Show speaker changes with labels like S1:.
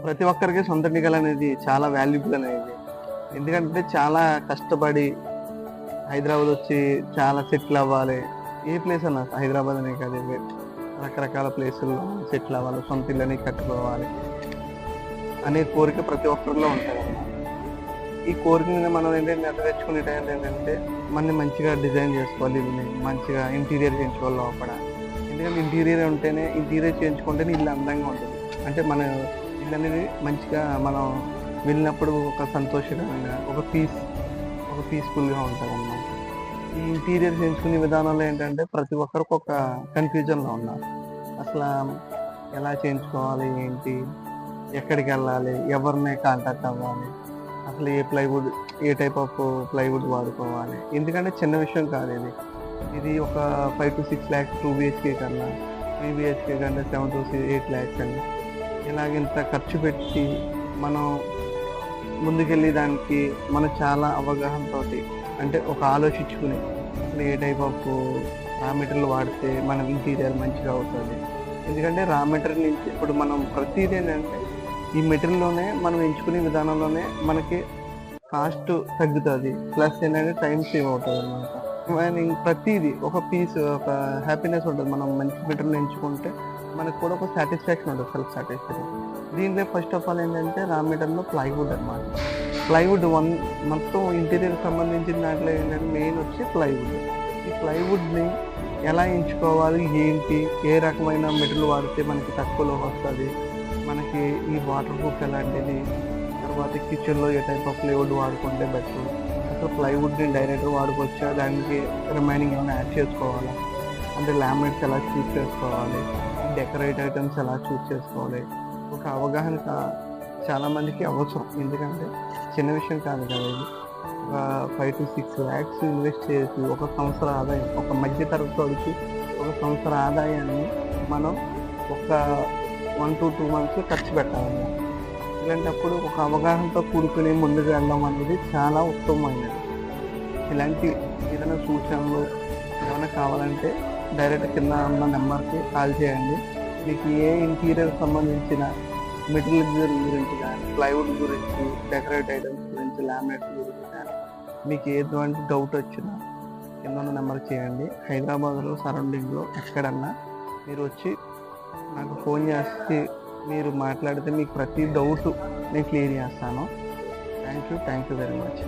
S1: ప్రతి ఒక్కరికి సొంత ఇల్లు చాలా వాల్యుబుల్ అనేది. ఎందుకంటే చాలా కష్టపడి హైదరాబాద్ వచ్చి చాలా సెటిల్ అవ్వాలి. ఏ ప్లేస్ అన్నా హైదరాబాద్ అనే కాదు, రకరకాల ప్లేసుల్లో సెటిల్ అవ్వాలి, సొంత ఇల్లని కట్టుకోవాలి అనే కోరిక ప్రతి ఒక్కరిలో ఉంటుందన్నమాట. ఈ కోరికని మనం ఏంటంటే నెరవేర్చుకునే టైంలో ఏంటంటే మనని మంచిగా డిజైన్ చేసుకోవాలి, ఇల్లుని మంచిగా ఇంటీరియర్ చేయించుకోవాలి లోపల. ఎందుకంటే ఇంటీరియర్ చేయించుకుంటేనే ఇల్లు అందంగా ఉంటుంది. అంటే మన ఇల్లు అనేది మంచిగా మనం వెళ్ళినప్పుడు ఒక సంతోషకరంగా ఒక పీస్ఫుల్గా ఉంటుంది అన్నమాట. ఈ ఇంటీరియర్ చేయించుకునే విధానంలో ఏంటంటే ప్రతి ఒక్కరికి ఒక కన్ఫ్యూజన్లో ఉన్నారు. అసలు ఎలా చేయించుకోవాలి, ఏంటి, ఎక్కడికి వెళ్ళాలి, ఎవరిని కాంటాక్ట్ అవ్వాలి, అసలు ఏ టైప్ ఆఫ్ ప్లైవుడ్ వాడుకోవాలి. ఎందుకంటే చిన్న విషయం కాదు ఇది ఒక 5 to 6 lakhs 2 BHK కన్నా 3 BHK కంటే 7 to 8 lakhs అని ఇలాగింత ఖర్చు పెట్టి మనం ముందుకెళ్ళే దానికి మనం చాలా అవగాహనతో అంటే ఒక ఆలోచించుకుని అసలు ఏ టైప్ ఆఫ్ రా మెటీరియల్ వాడితే మన ఇంటీరియర్ మంచిగా అవుతుంది. ఎందుకంటే రా మెటీరియల్ నుంచి ఇప్పుడు మనం ప్రతిదీ ఏంటంటే ఈ మెటీరియల్లోనే మనం ఎంచుకునే విధానంలోనే మనకి కాస్ట్ తగ్గుతుంది, ప్లస్ ఏంటంటే టైం సేవ్ అవుతుంది అన్నమాట. ప్రతిదీ ఒక ఒక హ్యాపీనెస్ ఉంటుంది. మనం మంచి మెటీరియల్ ఎంచుకుంటే మనకు కూడా ఒక సాటిస్ఫాక్షన్ ఉంటుంది, సెల్ఫ్ సాటిస్ఫాక్షన్. దీంట్లో ఫస్ట్ ఆఫ్ ఆల్ ఏంటంటే రా మెటీరియల్లో ప్లైవుడ్ అనమాట. ప్లైవుడ్ మొత్తం ఇంటీరియర్ సంబంధించిన దాంట్లో ఏంటంటే మెయిన్ వచ్చి ప్లైవుడ్. ఈ ప్లైవుడ్ని ఎలా ఎంచుకోవాలి, ఏంటి, ఏ రకమైన మెటీరియల్ వాడితే మనకి తక్కువలో వస్తుంది, మనకి ఈ వాటర్ ప్రూఫ్ ఎలాంటిది, తర్వాత కిచెన్లో ఏ టైప్ ఆఫ్ ప్లైవుడ్ వాడుకుంటే బెటర్, అసలు ప్లైవుడ్ని డైరెక్ట్గా వాడుకోవచ్చా, దానికి రిమైనింగ్ ఏమైనా యాడ్ చేసుకోవాలా, అంటే లామినేట్స్ ఎలా చూస్ చేసుకోవాలి, డెకరేట్ ఐటమ్స్ ఎలా చూస్ చేసుకోవాలి, ఒక అవగాహన చాలామందికి అవసరం. ఎందుకంటే చిన్న విషయం కాదు కదా ఇది. ఒక 5 to 6 lakhs ఇన్వెస్ట్ చేసి ఒక సంవత్సర ఆదాయం, ఒక మధ్య తరగతి వాడికి ఒక సంవత్సర ఆదాయాన్ని మనం ఒక 1 to 2 months ఖర్చు పెట్టాలన్నమాట. ఇలాంటప్పుడు ఒక అవగాహనతో కూడుకుని ముందుకు వెళ్ళడం అనేది చాలా ఉత్తమమైనది. ఇలాంటి ఏదైనా సూచనలు ఏమైనా కావాలంటే డైరెక్ట్ కింద ఉన్న నెంబర్కి కాల్ చేయండి. మీకు ఏ ఇంటీరియర్ సంబంధించిన మెటీరియల్ గురించి కానీ, ప్లైవుడ్ గురించి, డెకరేట్ ఐటమ్స్ గురించి, లామినేట్స్ గురించి కానీ మీకు ఎటువంటి డౌట్ వచ్చినా కింద ఉన్న నెంబర్ చేయండి. హైదరాబాద్లో సరౌండింగ్లో ఎక్కడన్నా మీరు వచ్చి నాకు ఫోన్ చేసి మీరు మాట్లాడితే మీకు ప్రతి డౌట్ నేను క్లియర్ చేస్తాను. Thank you very much.